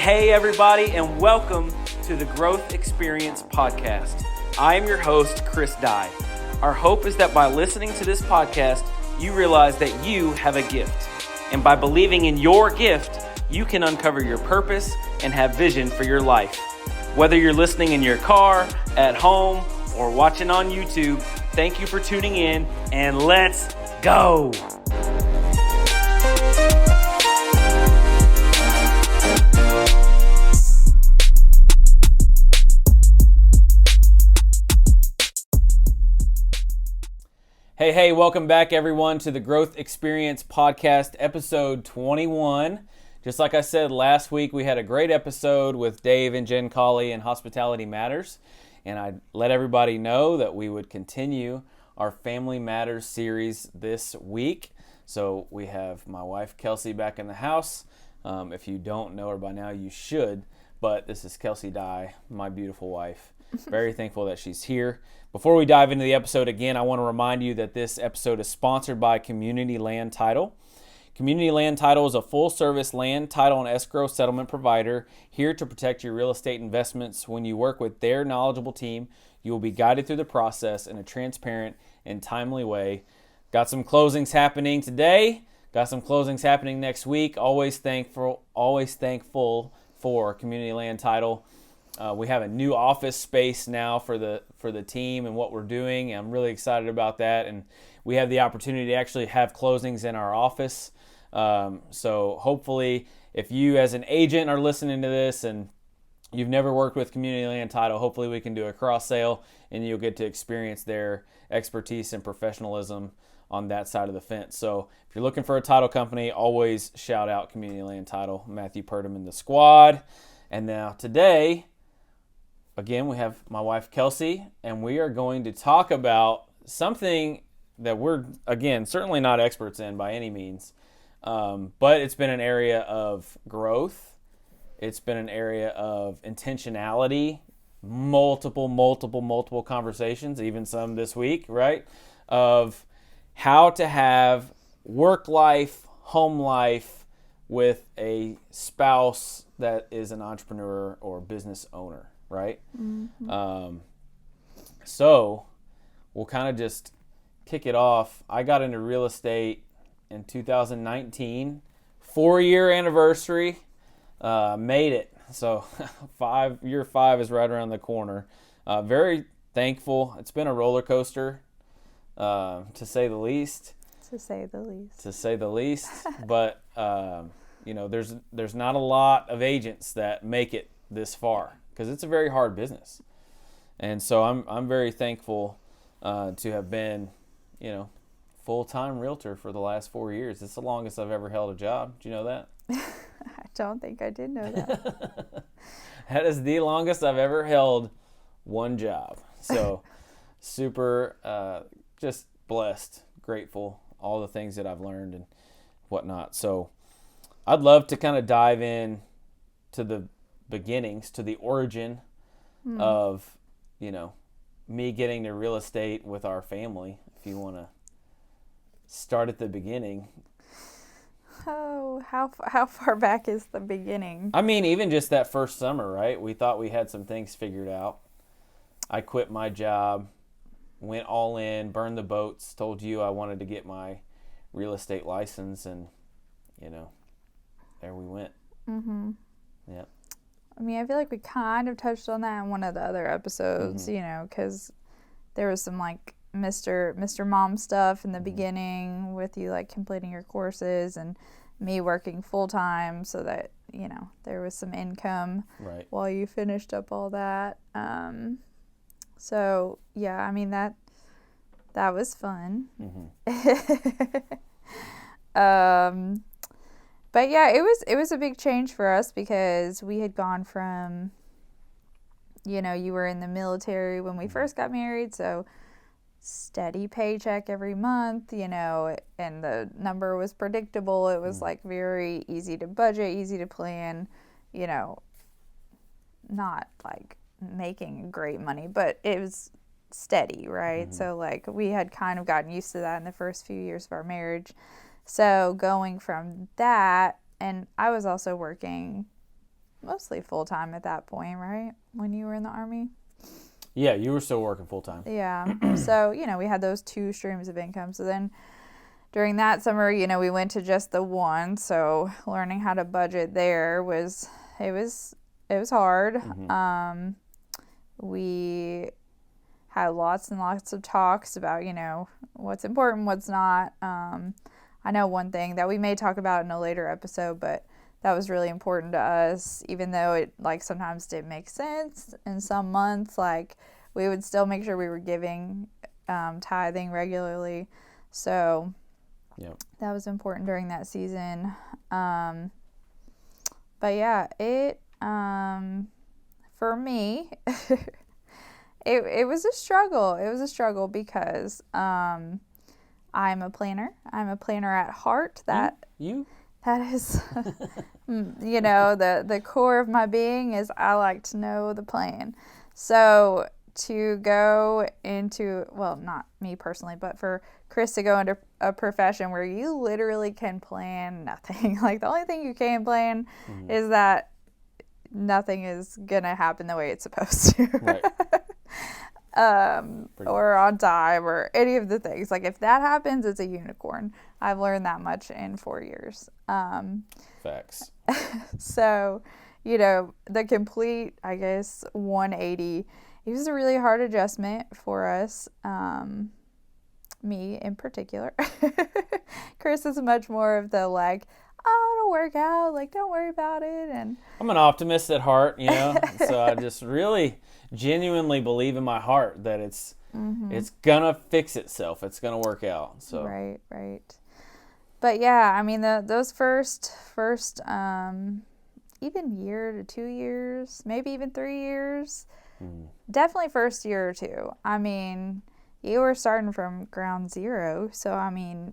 Hey everybody, and welcome to the Growth Experience Podcast. I am your host, Chris Dye. Our hope is that by listening to this podcast, you realize that you have a gift. And by believing in your gift, you can uncover your purpose and have vision for your life. Whether you're listening in your car, at home, or watching on YouTube, thank you for tuning in, and let's go! Hey, welcome back everyone to the Growth Experience Podcast, episode 21. Just like I said last week, we had a great episode with Dave and Jen Colley and Hospitality Matters. And I let everybody know that we would continue our Family Matters series this week. So we have my wife Kelsey back in the house. If you don't know her by now, you should. But this is Kelsey Dye, my beautiful wife. Very thankful that she's here. Before we dive into the episode again, I want to remind you that this episode is sponsored by Community Land Title. Community Land Title is a full-service land title and escrow settlement provider here to protect your real estate investments. When you work with their knowledgeable team, you will be guided through the process in a transparent and timely way. Got some closings happening today. Got some closings happening next week. Always thankful for Community Land Title. We have a new office space now for the team and what we're doing. I'm really excited about that, and we have the opportunity to actually have closings in our office. So hopefully, if you as an agent are listening to this and you've never worked with Community Land Title, hopefully we can do a cross sale and you'll get to experience their expertise and professionalism on that side of the fence. So if you're looking for a title company, always shout out Community Land Title, Matthew Purdom and the squad. And now today, again, we have my wife, Kelsey, and we are going to talk about something that we're, again, certainly not experts in by any means, but it's been an area of growth. It's been an area of intentionality, multiple conversations, even some this week, right, of how to have work life, home life with a spouse that is an entrepreneur or business owner. Right? Mm-hmm. So we'll kind of just kick it off. I got into real estate in 2019, 4-year anniversary, made it. So year 5 is right around the corner. Very thankful. It's been a roller coaster, to say the least. To say the least. But, there's not a lot of agents that make it this far, because it's a very hard business. And so I'm very thankful to have been, full-time realtor for the last 4 years. It's the longest I've ever held a job. Do you know that? I don't think I did know that. That is the longest I've ever held one job. So super just blessed, grateful, all the things that I've learned and whatnot. So I'd love to kind of dive in to the beginnings, to the origin of, me getting to real estate with our family. If you want to start at the beginning. Oh, how far back is the beginning? I mean, even just that first summer, right? We thought we had some things figured out. I quit my job, went all in, burned the boats, told you I wanted to get my real estate license, and, there we went. Mm-hmm. Yep. I mean, I feel like we kind of touched on that in one of the other episodes, because there was some, Mr. Mom stuff in the beginning with you, completing your courses and me working full-time so that, there was some income while you finished up all that. So, yeah, I mean, that was fun. Mm-hmm. But yeah, it was a big change for us because we had gone from, you were in the military when we first got married, so steady paycheck every month, and the number was predictable. It was very easy to budget, easy to plan, not making great money, but it was steady, right? Mm-hmm. So we had kind of gotten used to that in the first few years of our marriage. So going from that, and I was also working mostly full-time at that point, right? When you were in the Army? Yeah, you were still working full time. Yeah. So, we had those two streams of income. So then during that summer, we went to just the one. So learning how to budget there was hard. We had lots and lots of talks about, what's important, what's not. I know one thing that we may talk about in a later episode, but that was really important to us, even though it sometimes didn't make sense in some months. We would still make sure we were giving tithing regularly. So that was important during that season. But yeah, it for me it was a struggle. It was a struggle because I'm a planner. I'm a planner at heart. That is, the core of my being is I like to know the plan. So to go into, well, not me personally, but for Chris to go into a profession where you literally can plan nothing. The only thing you can plan is that nothing is going to happen the way it's supposed to. Right. Or on time or any of the things. If that happens, it's a unicorn. I've learned that much in 4 years. Facts. So, the complete, 180, it was a really hard adjustment for us. Me in particular. Chris is much more of the it'll work out, don't worry about it. And I'm an optimist at heart, so I just really genuinely believe in my heart that it's gonna fix itself. It's gonna work out. So right. But yeah, those first even year to 2 years, maybe even 3 years, definitely first year or two. You were starting from ground zero, so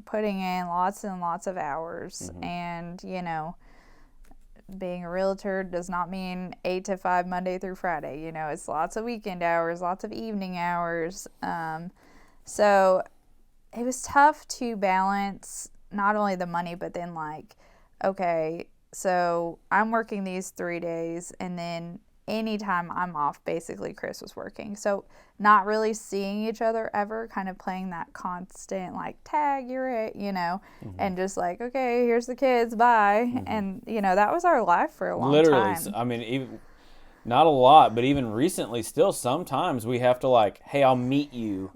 putting in lots and lots of hours, and being a realtor does not mean 8 to 5 Monday through Friday. It's lots of weekend hours, lots of evening hours. So it was tough to balance not only the money, but then okay, so I'm working these 3 days, and then anytime I'm off, basically Chris was working. So not really seeing each other ever, kind of playing that constant tag, you're it, and just okay, here's the kids, bye. And that was our life for a long time. Literally, even not a lot, but even recently, still sometimes we have to hey, I'll meet you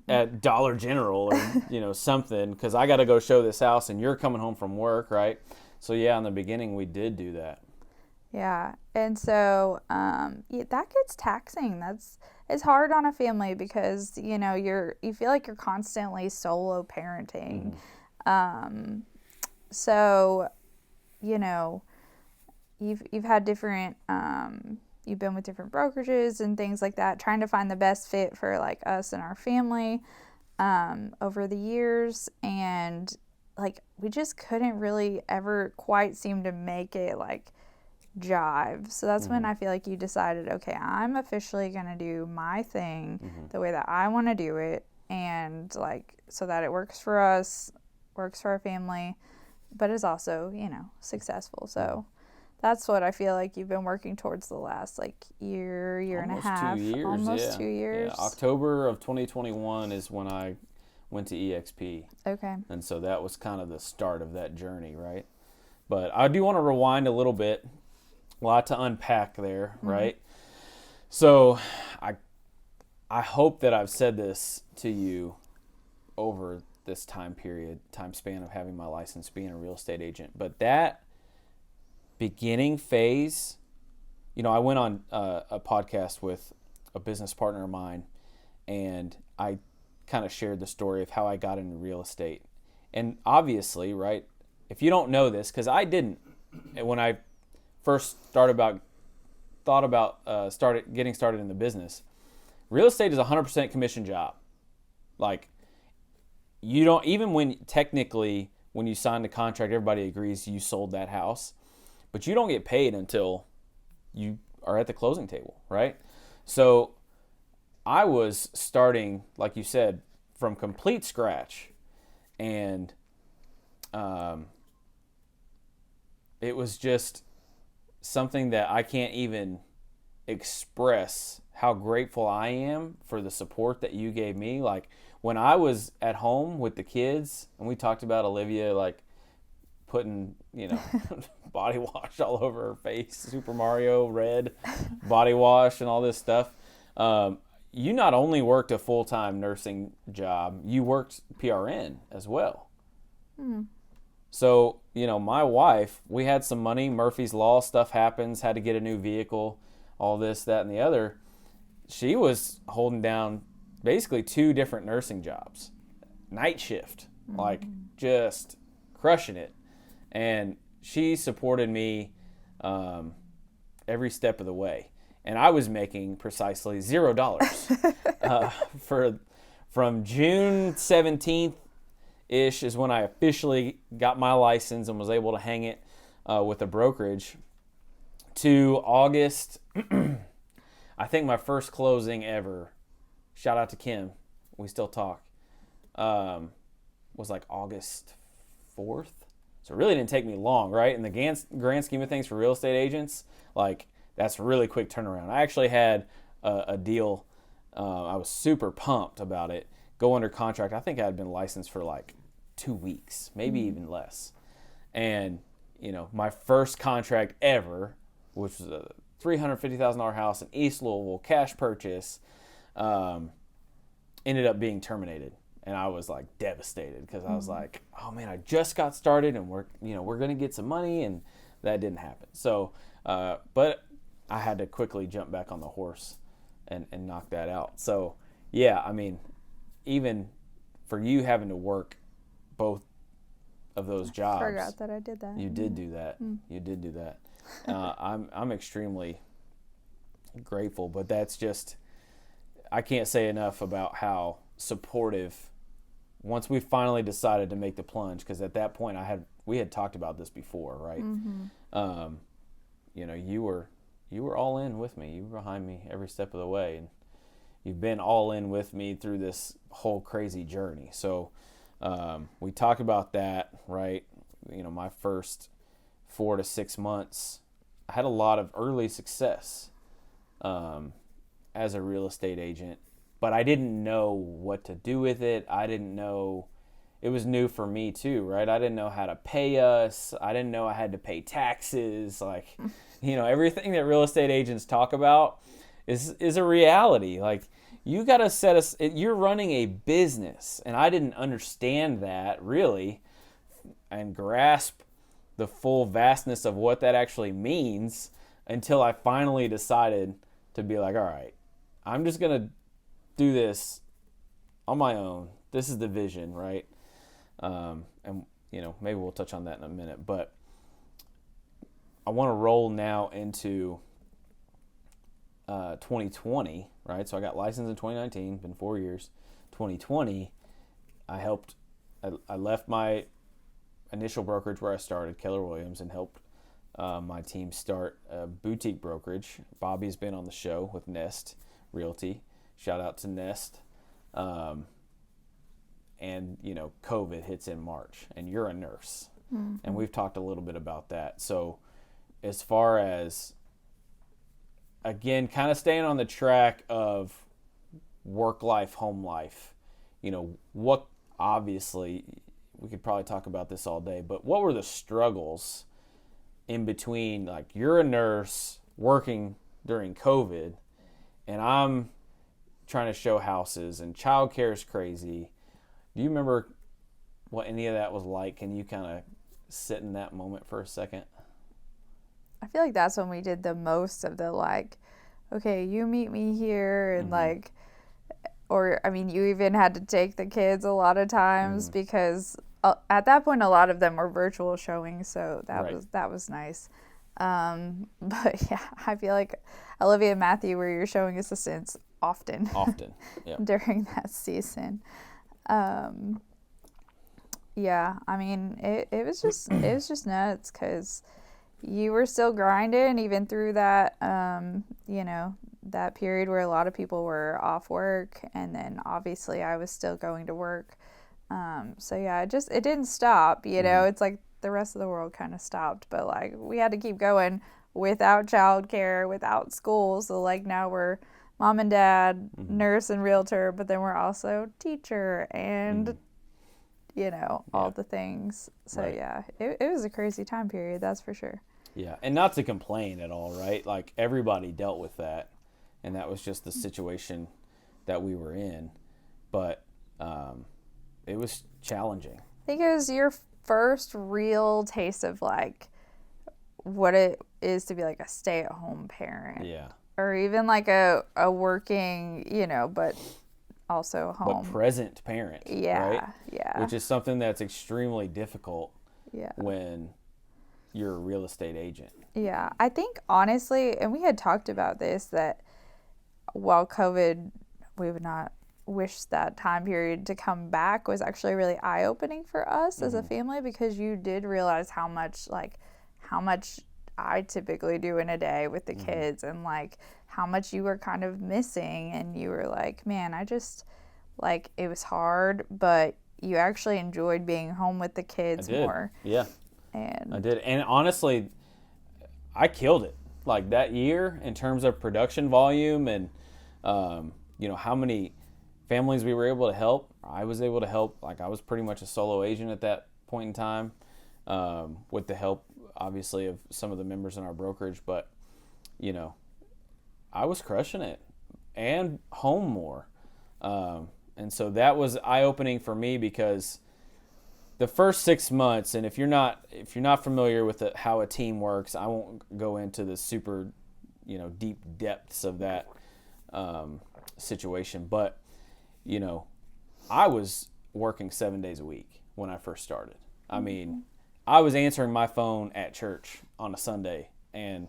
at Dollar General or something, because I got to go show this house and you're coming home from work, right? So yeah, in the beginning we did do that. Yeah, and so that gets taxing. It's hard on a family because you feel like you're constantly solo parenting. So you've had different you've been with different brokerages and things like that, trying to find the best fit for us and our family over the years, and we just couldn't really ever quite seem to make it jive. So that's when I feel like you decided, okay, I'm officially gonna do my thing the way that I want to do it, and so that it works for us, works for our family, but is also successful. So that's what I feel like you've been working towards the last year and a half, 2 years, almost 2 years. Yeah, October of 2021 is when I went to EXP. Okay. And so that was kind of the start of that journey, right? But I do want to rewind a little bit. A lot to unpack there, right? So I hope that I've said this to you over this time span of having my license, being a real estate agent. But that beginning phase, I went on a podcast with a business partner of mine, and I kind of shared the story of how I got into real estate. And obviously, right, if you don't know this, because I didn't, when I first getting started in the business, real estate is a 100% commission job. You don't, even when technically when you sign the contract, everybody agrees you sold that house, but you don't get paid until you are at the closing table, right? So I was starting, like you said, from complete scratch, and it was just something that I can't even express how grateful I am for the support that you gave me. Like when I was at home with the kids, and we talked about Olivia like putting, body wash all over her face, Super Mario red body wash and all this stuff. You not only worked a full-time nursing job, you worked PRN as well. So, my wife, we had some money, Murphy's Law stuff happens, had to get a new vehicle, all this, that, and the other. She was holding down basically 2 different nursing jobs, night shift, like just crushing it. And she supported me every step of the way. And I was making precisely $0 from June 17th ish is when I officially got my license and was able to hang it with a brokerage, to August. I think my first closing ever, shout out to Kim, we still talk, was like August 4th. So it really didn't take me long, right? In the grand scheme of things for real estate agents, like that's a really quick turnaround. I actually had a deal. I was super pumped about it. Go under contract. I think I had been licensed for like 2 weeks, maybe even less. And, my first contract ever, which was a $350,000 house in East Louisville, cash purchase, ended up being terminated. And I was like devastated because I was like, oh man, I just got started and we're going to get some money, and that didn't happen. So, but I had to quickly jump back on the horse and knock that out. So yeah, I mean, even for you having to work both of those jobs. I forgot that I did that. You did do that. You did do that. I'm extremely grateful, but that's just, I can't say enough about how supportive, once we finally decided to make the plunge, because at that point we had talked about this before, right? You were all in with me. You were behind me every step of the way, and you've been all in with me through this whole crazy journey. So we talked about that, right? My first 4 to 6 months, I had a lot of early success as a real estate agent, but I didn't know what to do with it. I didn't know, it was new for me too, right? I didn't know how to pay us. I didn't know I had to pay taxes. Like, everything that real estate agents talk about is a reality. Like, you got to you're running a business, and I didn't understand that really and grasp the full vastness of what that actually means until I finally decided to be like, all right, I'm just going to do this on my own. This is the vision, right? And maybe we'll touch on that in a minute, but I want to roll now into 2020, right? So I got licensed in 2019, been 4 years. 2020, I left my initial brokerage where I started, Keller Williams, and helped my team start a boutique brokerage. Bobby's been on the show with Nest Realty. Shout out to Nest. And, COVID hits in March, and you're a nurse. And we've talked a little bit about that. So as far as, again, kind of staying on the track of work life, home life, what, obviously, we could probably talk about this all day, but what were the struggles in between, like, you're a nurse working during COVID, and I'm trying to show houses, and childcare is crazy. Do you remember what any of that was like? Can you kind of sit in that moment for a second? I feel like that's when we did the most of the, like, okay, you meet me here, and you even had to take the kids a lot of times because at that point a lot of them were virtual showings, so that was nice. But yeah, I feel like Olivia and Matthew were your showing assistants often, yeah. During that season. Yeah, I mean, it was just nuts because you were still grinding even through that, that period where a lot of people were off work, and then obviously I was still going to work. So yeah, it didn't stop, It's like the rest of the world kind of stopped, but like we had to keep going without childcare, without school. So like now we're mom and dad, nurse and realtor, but then we're also teacher and all the things. So Right. yeah, it was a crazy time period, that's for sure. Yeah, and not to complain at all, right? Like everybody dealt with that, and that was just the situation that we were in. But it was challenging. I think it was your first real taste of like what it is to be like a stay-at-home parent. Yeah. Or even like a working, but also home. But present parent, Yeah, right? yeah. Which is something that's extremely difficult Yeah. when you're a real estate agent. Yeah. I think honestly, and we had talked about this, that while COVID, we would not wish that time period to come back, was actually really eye-opening for us as a family, because you did realize how much I typically do in a day with the kids, and like how much you were kind of missing, and you were like, man, I just like, it was hard, but you actually enjoyed being home with the kids more. Yeah. And I did. And honestly, I killed it. Like that year in terms of production volume and how many families we were able to help. I was able to help. Like I was pretty much a solo agent at that point in time, with the help obviously of some of the members in our brokerage, but I was crushing it and home more. And so that was eye-opening for me, because the first 6 months, and if you're not familiar with how a team works, I won't go into the super, deep depths of that situation. But, I was working 7 days a week when I first started. I mean, I was answering my phone at church on a Sunday and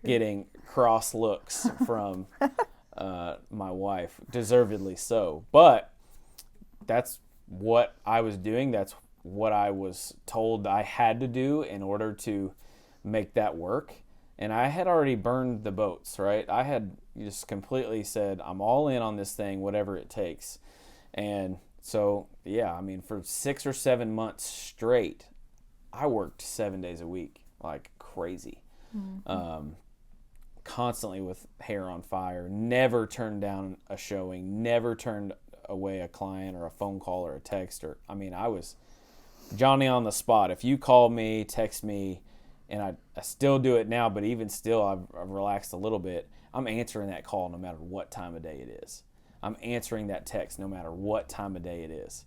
getting cross looks from my wife, deservedly so. But that's what I was doing. That's what I was told I had to do in order to make that work. And I had already burned the boats, right? I had just completely said, I'm all in on this thing, whatever it takes. And so, yeah, I mean, for 6 or 7 months straight, I worked 7 days a week, like crazy. Constantly with hair on fire, never turned down a showing, never turned away a client or a phone call or a text. I was Johnny on the spot. If you call me, text me, and I still do it now, but even still, I've relaxed a little bit. I'm answering that call no matter what time of day it is. I'm answering that text no matter what time of day it is.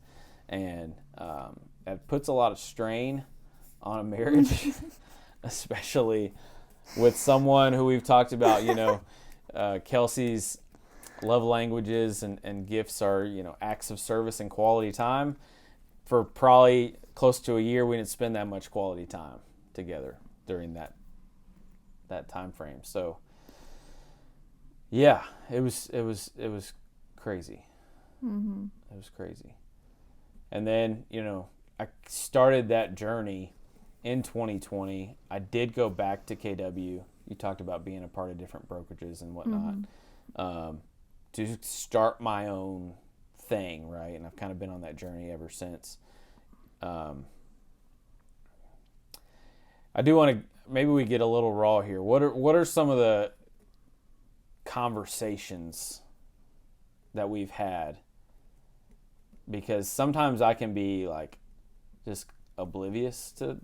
And that puts a lot of strain on a marriage, especially with someone who we've talked about, Kelsey's love languages and gifts are, acts of service and quality time. For probably close to a year, we didn't spend that much quality time together during that time frame. So yeah, it was crazy. It was crazy. And then, I started that journey in 2020. I did go back to KW. You talked about being a part of different brokerages and whatnot, to start my own thing, right? And I've kind of been on that journey ever since. I do want to, maybe we get a little raw here. What are some of the conversations that we've had? Because sometimes I can be like just oblivious to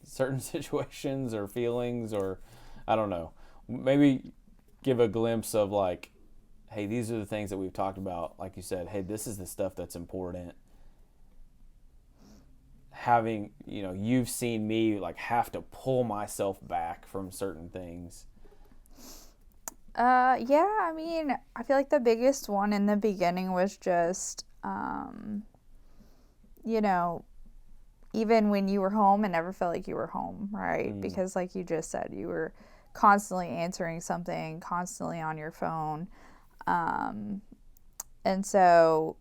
certain situations or feelings, or I don't know. Maybe give a glimpse of like, hey, these are the things that we've talked about. Like you said, hey, this is the stuff that's important. Having, you've seen me like have to pull myself back from certain things. Yeah, I mean, I feel like the biggest one in the beginning was just, even when you were home, it never felt like you were home, right? Because like you just said, you were constantly answering something, constantly on your phone. And so,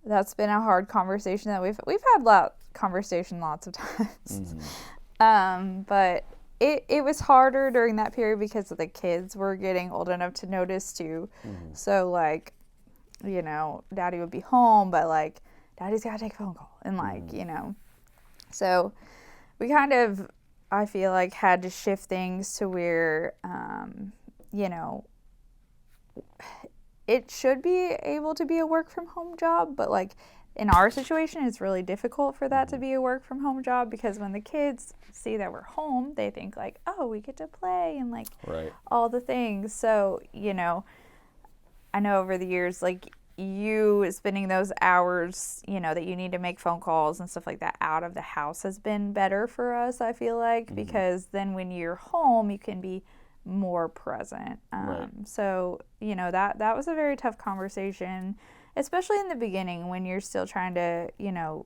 that's been a hard conversation that we've had conversation lots of times. But it was harder during that period because the kids were getting old enough to notice too. So like, Daddy would be home, but Daddy's got to take a phone call, and so we kind of I feel like had to shift things to where, you know, it should be able to be a work from home job, but like in our situation, it's really difficult for that to be a work from home job, because when the kids see that we're home, they think like, oh, we get to play and like Right. all the things. So, you know, I know over the years, like you spending those hours, you know, that you need to make phone calls and stuff like that out of the house has been better for us, I feel like, because then when you're home, you can be more present. Right. So, you know, that was a very tough conversation, especially in the beginning when you're still trying to, you know,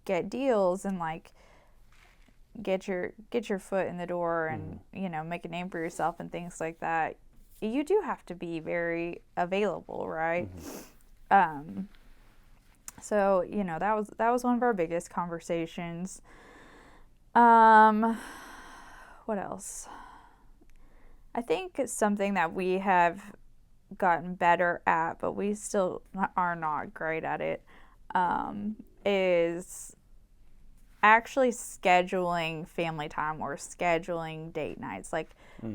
get deals and like get your foot in the door and, you know, make a name for yourself and things like that. You do have to be very available, right? So, you know, that was one of our biggest conversations. What else? I think it's something that we have gotten better at, but we still are not great at it, is actually scheduling family time or scheduling date nights. Like,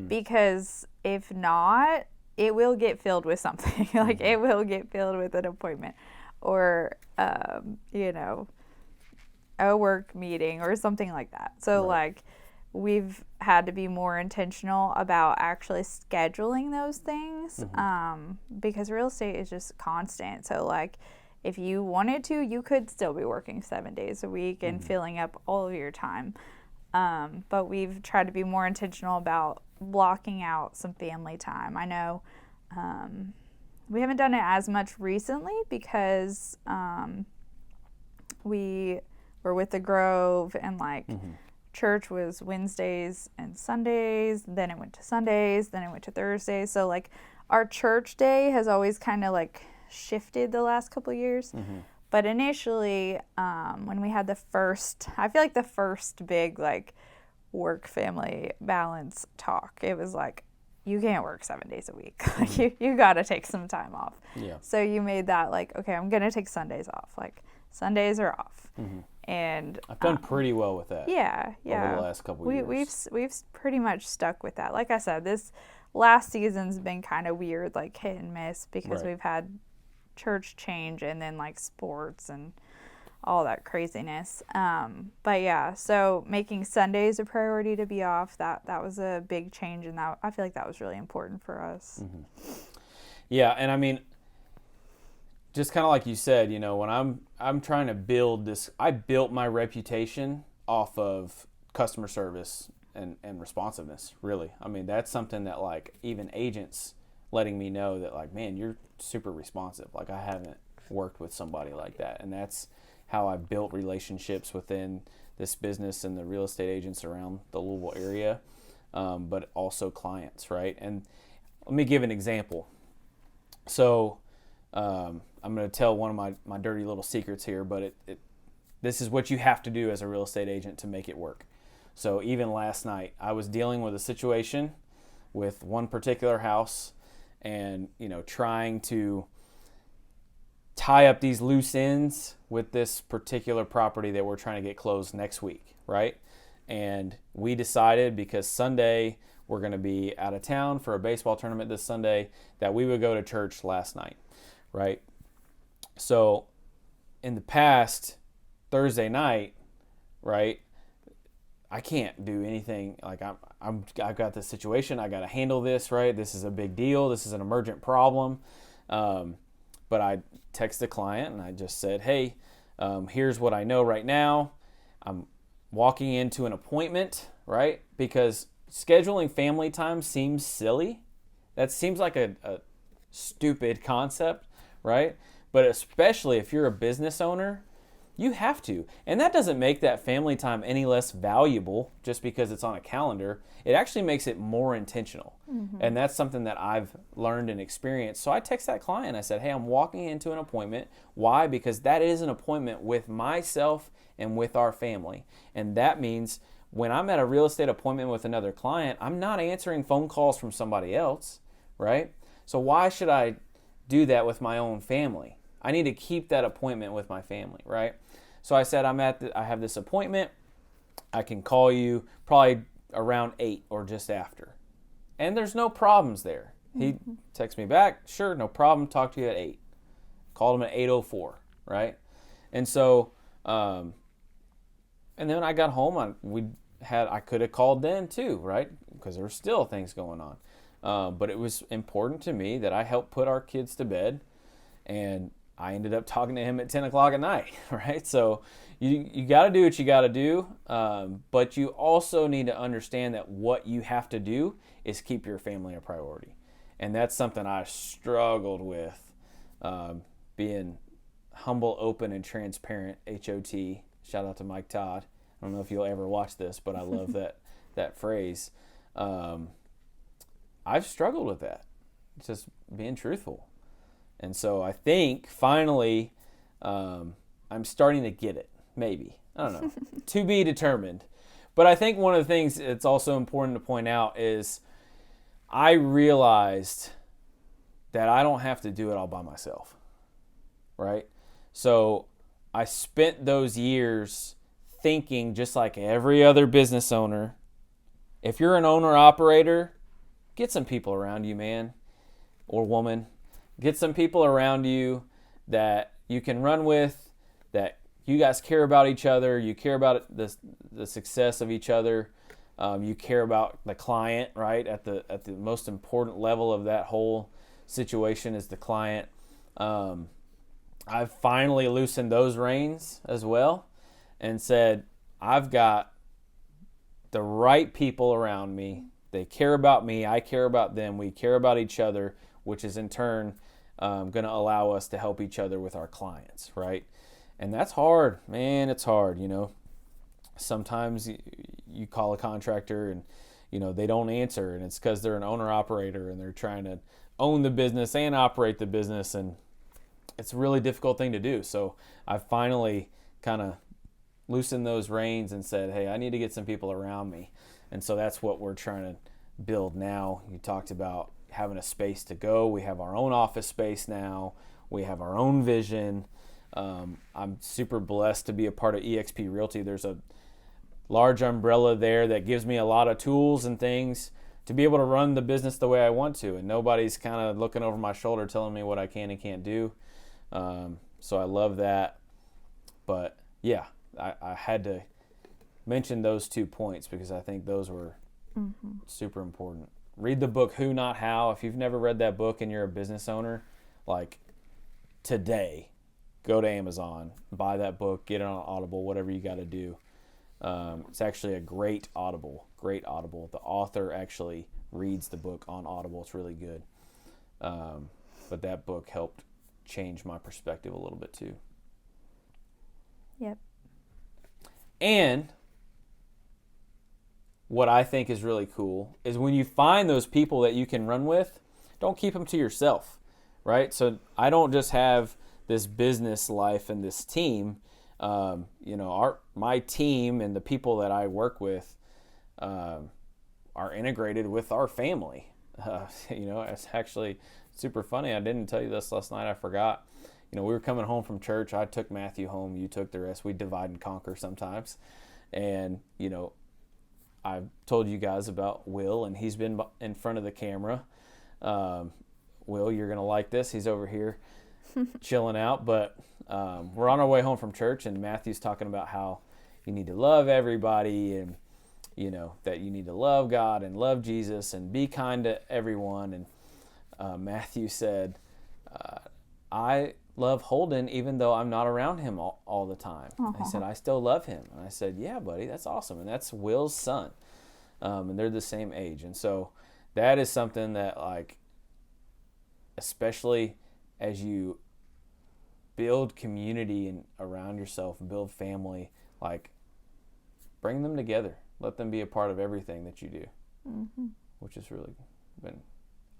because if not, it will get filled with something. Like, it will get filled with an appointment or, you know, a work meeting or something like that. So, like, we've had to be more intentional about actually scheduling those things, because real estate is just constant. So, like, if you wanted to, you could still be working 7 days a week and filling up all of your time. But we've tried to be more intentional about blocking out some family time. I know we haven't done it as much recently because we were with the Grove and like church was Wednesdays and Sundays, then it went to Sundays, then it went to Thursdays. So like our church day has always kind of like shifted the last couple of years. But initially, when we had I feel like the first big like work family balance talk, it was like, you can't work 7 days a week. Like you got to take some time off. Yeah. So you made that like, okay, I'm going to take Sundays off. Like Sundays are off. And I've done pretty well with that. Yeah. Over the last couple of years. We've pretty much stuck with that. Like I said, this last season's been kind of weird, like hit and miss, because we've had church change and then like sports and all that craziness. But yeah, so making Sundays a priority to be off, that was a big change, and that I feel like that was really important for us. Yeah, and I mean, just kind of like you said, you know, when I'm trying to build this, I built my reputation off of customer service and responsiveness, really. I mean, that's something that like even agents letting me know that like, man, you're super responsive. Like I haven't worked with somebody like that. And that's how I built relationships within this business and the real estate agents around the Louisville area, but also clients, right? And let me give an example. So I'm going to tell one of my dirty little secrets here, but this is what you have to do as a real estate agent to make it work. So even last night, I was dealing with a situation with one particular house and, you know, trying to tie up these loose ends with this particular property that we're trying to get closed next week, right? And we decided, because Sunday we're going to be out of town for a baseball tournament this Sunday, that we would go to church last night, right? So in the past, Thursday night, right, I can't do anything. Like I've got this situation. I got to handle this, right? This is a big deal. This is an emergent problem. But I texted the client and I just said, hey, here's what I know right now. I'm walking into an appointment, right? Because scheduling family time seems silly. That seems like a stupid concept, right? But especially if you're a business owner, you have to. And that doesn't make that family time any less valuable just because it's on a calendar. It actually makes it more intentional. And that's something that I've learned and experienced. So I text that client. I said, hey, I'm walking into an appointment. Why? Because that is an appointment with myself and with our family. And that means when I'm at a real estate appointment with another client, I'm not answering phone calls from somebody else, right? So why should I do that with my own family? I need to keep that appointment with my family, right? So I said, I have this appointment. I can call you probably around 8 or just after. And there's no problems there. He texts me back, sure, no problem, talk to you at 8. Called him at 8:04, right? And so, and then when I got home, I could have called then too, right? Because there were still things going on. But it was important to me that I helped put our kids to bed, and I ended up talking to him at 10 o'clock at night, right? So you got to do what you got to do, but you also need to understand that what you have to do is keep your family a priority. And that's something I struggled with, being humble, open, and transparent, HOT. Shout out to Mike Todd. I don't know if you'll ever watch this, but I love that phrase. I've struggled with that, just being truthful. And so I think finally I'm starting to get it, maybe. I don't know. To be determined. But I think one of the things that's also important to point out is I realized that I don't have to do it all by myself, right? So I spent those years thinking, just like every other business owner, if you're an owner-operator, get some people around you, man or woman. Get some people around you that you can run with, that you guys care about each other, you care about the success of each other, you care about the client, right? At the most important level of that whole situation is the client. I've finally loosened those reins as well and said, I've got the right people around me. They care about me. I care about them. We care about each other, which is in turn going to allow us to help each other with our clients, right? And that's hard, man. It's hard, Sometimes you call a contractor and, they don't answer, and it's because they're an owner-operator and they're trying to own the business and operate the business, and it's a really difficult thing to do. So I finally kind of loosened those reins and said, hey, I need to get some people around me. And so that's what we're trying to build now. You talked about having a space to go. We have our own office space now. We have our own vision. I'm super blessed to be a part of eXp Realty. There's a large umbrella there that gives me a lot of tools and things to be able to run the business the way I want to. And nobody's kind of looking over my shoulder telling me what I can and can't do. So I love that. But yeah, I had to mention those 2 points because I think those were super important. Read the book Who Not How. If you've never read that book and you're a business owner, like today, go to Amazon, buy that book, get it on Audible, whatever you got to do. It's actually a great Audible. The author actually reads the book on Audible. It's really good. But that book helped change my perspective a little bit too. Yep. And what I think is really cool is when you find those people that you can run with, don't keep them to yourself, right? So I don't just have this business life and this team. My team and the people that I work with are integrated with our family. It's actually super funny. I didn't tell you this last night. I forgot. We were coming home from church. I took Matthew home. You took the rest. We divide and conquer sometimes. And, I've told you guys about Will, and he's been in front of the camera. Will, you're going to like this. He's over here chilling out. But we're on our way home from church, and Matthew's talking about how you need to love everybody and, that you need to love God and love Jesus and be kind to everyone. And Matthew said, I love Holden even though I'm not around him all the time. I said, I still love him. And I said, yeah, buddy, that's awesome. And that's Will's son. And they're the same age. And so that is something that, like, especially as you build community and around yourself and build family, like, bring them together. Let them be a part of everything that you do, which has really been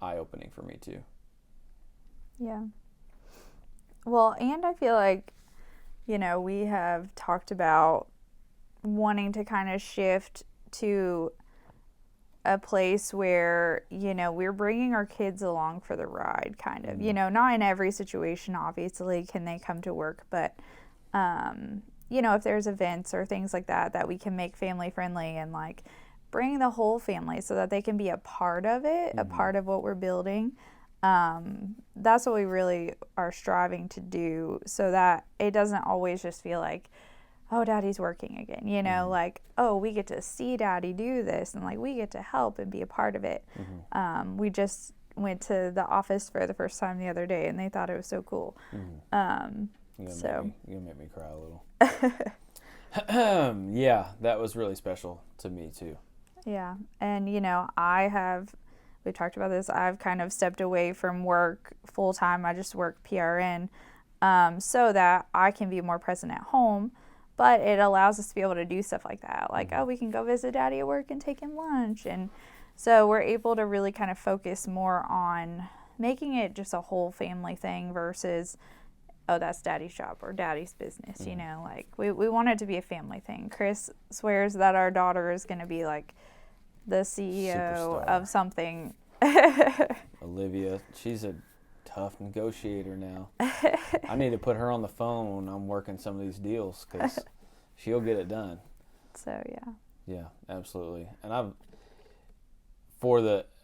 eye-opening for me too. Yeah. Well, and I feel like, we have talked about wanting to kind of shift to a place where, we're bringing our kids along for the ride, kind of. Not in every situation, obviously, can they come to work, but, if there's events or things like that we can make family friendly and like bring the whole family so that they can be a part of it, a part of what we're building. That's what we really are striving to do, so that it doesn't always just feel like, oh, daddy's working again, like, oh, we get to see daddy do this and like we get to help and be a part of it. We just went to the office for the first time the other day and they thought it was so cool. You're gonna make me cry a little. Yeah, that was really special to me too. Yeah. And we've talked about this, I've kind of stepped away from work full time. I just work PRN, so that I can be more present at home. But it allows us to be able to do stuff like that. Like, oh, we can go visit daddy at work and take him lunch. And so we're able to really kind of focus more on making it just a whole family thing versus, oh, that's daddy's job or daddy's business, like we want it to be a family thing. Chris swears that our daughter is going to be like the CEO Superstar. of something. Olivia, she's a tough negotiator now. I need to put her on the phone when I'm working some of these deals because she'll get it done. So, yeah. Yeah, absolutely. And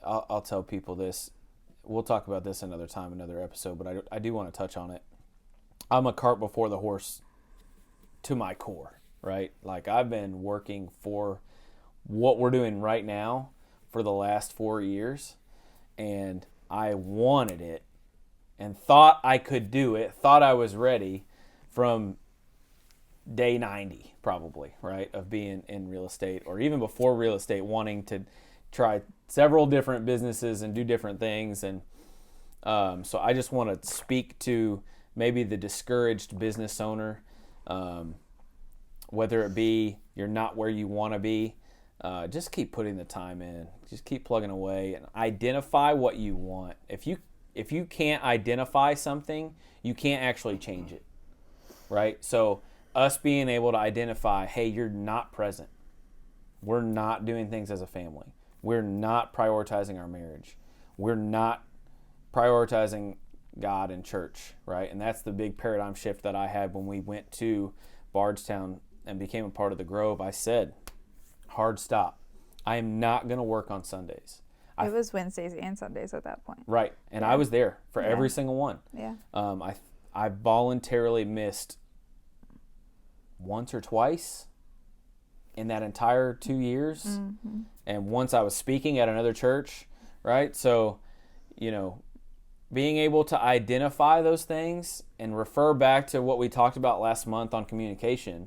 I'll tell people this. We'll talk about this another time, another episode, but I do want to touch on it. I'm a cart before the horse to my core, right? Like, I've been working for what we're doing right now for the last 4 years, and I wanted it and thought I could do it, thought I was ready from day 90 probably, right, of being in real estate, or even before real estate, wanting to try several different businesses and do different things. And so I just want to speak to maybe the discouraged business owner, whether it be you're not where you want to be. Just keep putting the time in. Just keep plugging away and identify what you want. If you can't identify something, you can't actually change it, right? So us being able to identify, hey, you're not present. We're not doing things as a family. We're not prioritizing our marriage. We're not prioritizing God and church, right? And that's the big paradigm shift that I had when we went to Bardstown and became a part of the Grove. I said, hard stop. I am not going to work on Sundays. It was Wednesdays and Sundays at that point. Right. And I was there for every single one. Yeah. I voluntarily missed once or twice in that entire 2 years. Mm-hmm. And once I was speaking at another church, right? So, being able to identify those things and refer back to what we talked about last month on communication,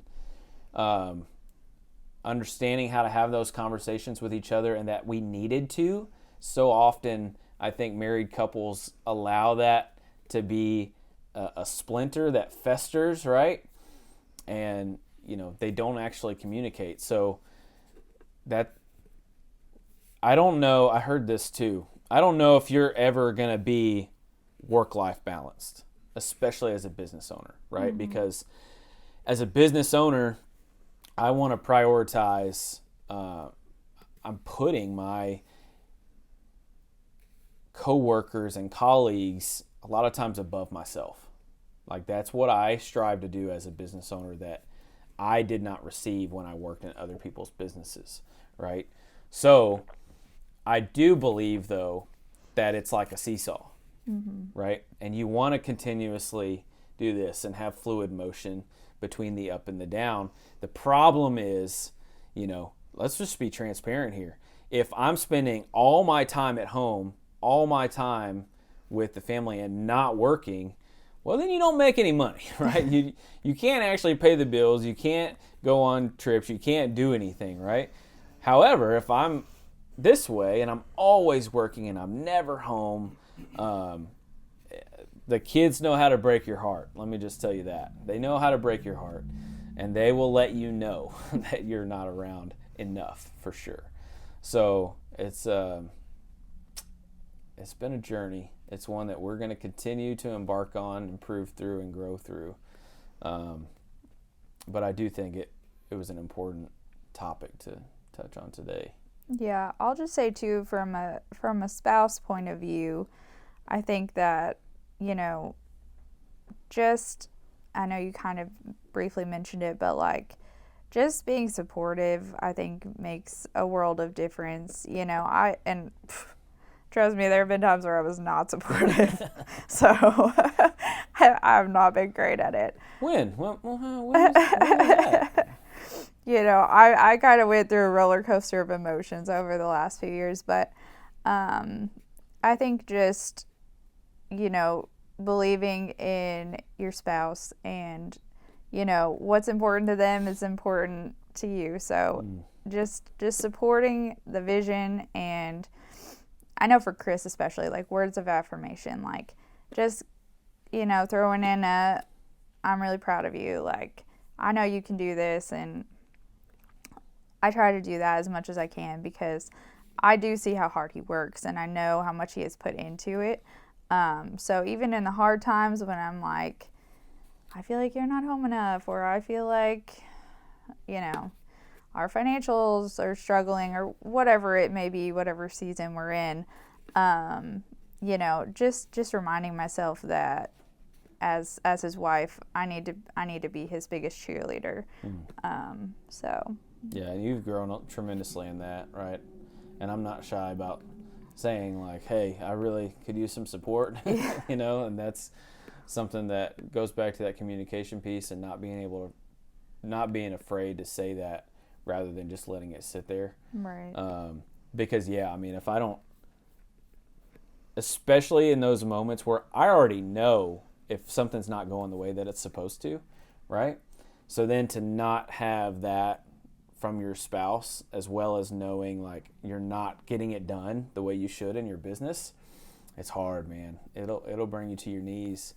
understanding how to have those conversations with each other and that we needed to. So often, I think married couples allow that to be a splinter that festers, right? And, they don't actually communicate. So that, I don't know, I heard this too. I don't know if you're ever going to be work-life balanced, especially as a business owner, right? Mm-hmm. Because as a business owner, I want to prioritize, I'm putting my coworkers and colleagues a lot of times above myself. Like, that's what I strive to do as a business owner that I did not receive when I worked in other people's businesses, right? So I do believe, though, that it's like a seesaw, right? And you want to continuously do this and have fluid motion between the up and the down. The problem is, let's just be transparent here. If I'm spending all my time at home, all my time with the family and not working, well, then you don't make any money, right? You can't actually pay the bills. You can't go on trips. You can't do anything, right? However, if I'm this way and I'm always working and I'm never home, the kids know how to break your heart. Let me just tell you that. They know how to break your heart, and they will let you know that you're not around enough, for sure. So it's been a journey. It's one that we're going to continue to embark on, improve through, and grow through. But I do think it was an important topic to touch on today. Yeah, I'll just say too, from a spouse point of view, I think that, just I know you kind of briefly mentioned it, but like just being supportive, I think makes a world of difference. Trust me, there have been times where I was not supportive. So I've not been great at it. When was that? I kind of went through a roller coaster of emotions over the last few years, but I think just, believing in your spouse and, what's important to them is important to you. So just supporting the vision, and I know for Chris especially, like words of affirmation, like just, throwing in I'm really proud of you. Like, I know you can do this, and I try to do that as much as I can because I do see how hard he works and I know how much he has put into it. So even in the hard times when I'm like, I feel like you're not home enough, or I feel like, our financials are struggling, or whatever it may be, whatever season we're in, just reminding myself that as his wife, I need to be his biggest cheerleader. So. Yeah, you've grown up tremendously in that, right? And I'm not shy about saying like, hey, I really could use some support, and that's something that goes back to that communication piece and not being afraid to say that rather than just letting it sit there. Right. Because, if I don't, especially in those moments where I already know if something's not going the way that it's supposed to, right? So then to not have that from your spouse, as well as knowing like you're not getting it done the way you should in your business, it's hard, man. It'll bring you to your knees,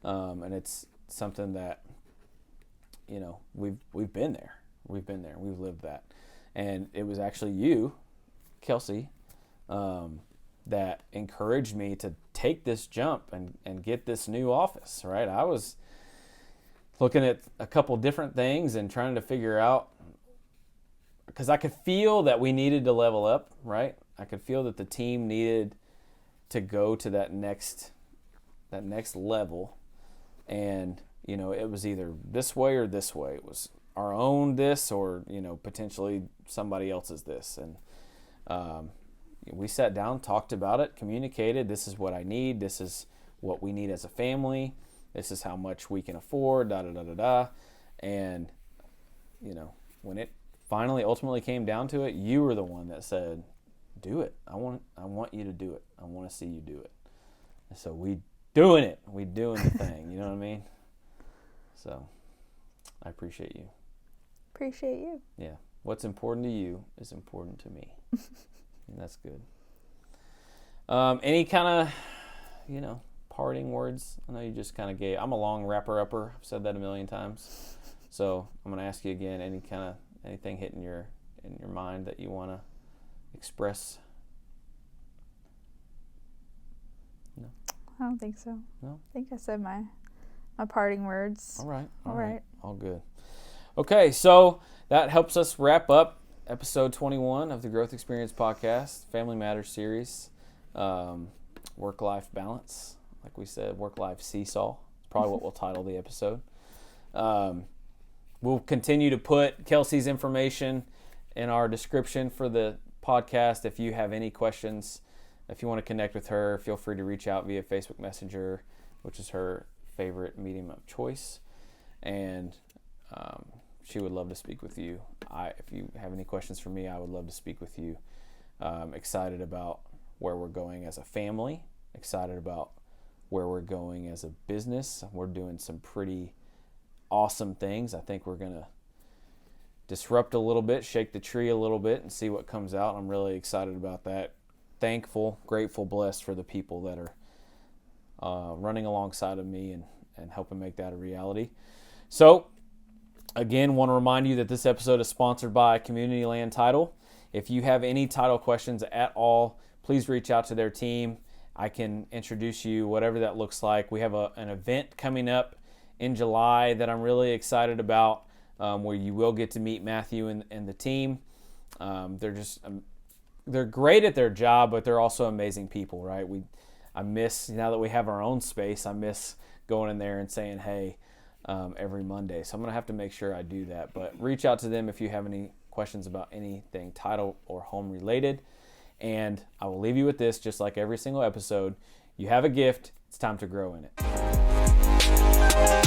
and it's something that we've been there. We've lived that, and it was actually you, Kelsey, that encouraged me to take this jump and get this new office. Right, I was looking at a couple different things and trying to figure out. Because I could feel that we needed to level up, right? I could feel that the team needed to go to that next level. And, it was either this way or this way. It was our own this or, potentially somebody else's this. And we sat down, talked about it, communicated, this is what I need, this is what we need as a family, this is how much we can afford, da-da-da-da-da. And, when it finally ultimately came down to it, you were the one that said, do it. I want you to do it. I want to see you do it. And so we doing it. We doing the thing. You know what I mean? So I appreciate you. Appreciate you. Yeah. What's important to you is important to me. And that's good. Any kind of, parting words? I know you just kind of gave. I'm a long wrapper-upper. I've said that a million times. So I'm going to ask you again, anything hitting in your mind that you want to express? No? I don't think so. No? I think I said my parting words. All right. All right. All good. Okay, so that helps us wrap up episode 21 of the Growth Experience Podcast, Family Matters series, work-life balance. Like we said, work-life seesaw. It's probably what we'll title the episode. We'll continue to put Kelsey's information in our description for the podcast. If you have any questions, if you want to connect with her, feel free to reach out via Facebook Messenger, which is her favorite medium of choice. And she would love to speak with you. If you have any questions for me, I would love to speak with you. Excited about where we're going as a family. Excited about where we're going as a business. We're doing some pretty awesome things. I think we're going to disrupt a little bit, shake the tree a little bit, and see what comes out. I'm really excited about that. Thankful, grateful, blessed for the people that are running alongside of me and helping make that a reality. So, again, want to remind you that this episode is sponsored by Community Land Title. If you have any title questions at all, please reach out to their team. I can introduce you, whatever that looks like. We have an event coming up in July that I'm really excited about, where you will get to meet Matthew and the team. They're great at their job, but they're also amazing people, right? I miss, now that we have our own space, I miss going in there and saying, hey, every Monday. So I'm going to have to make sure I do that. But reach out to them if you have any questions about anything title or home related. And I will leave you with this, just like every single episode. You have a gift. It's time to grow in it.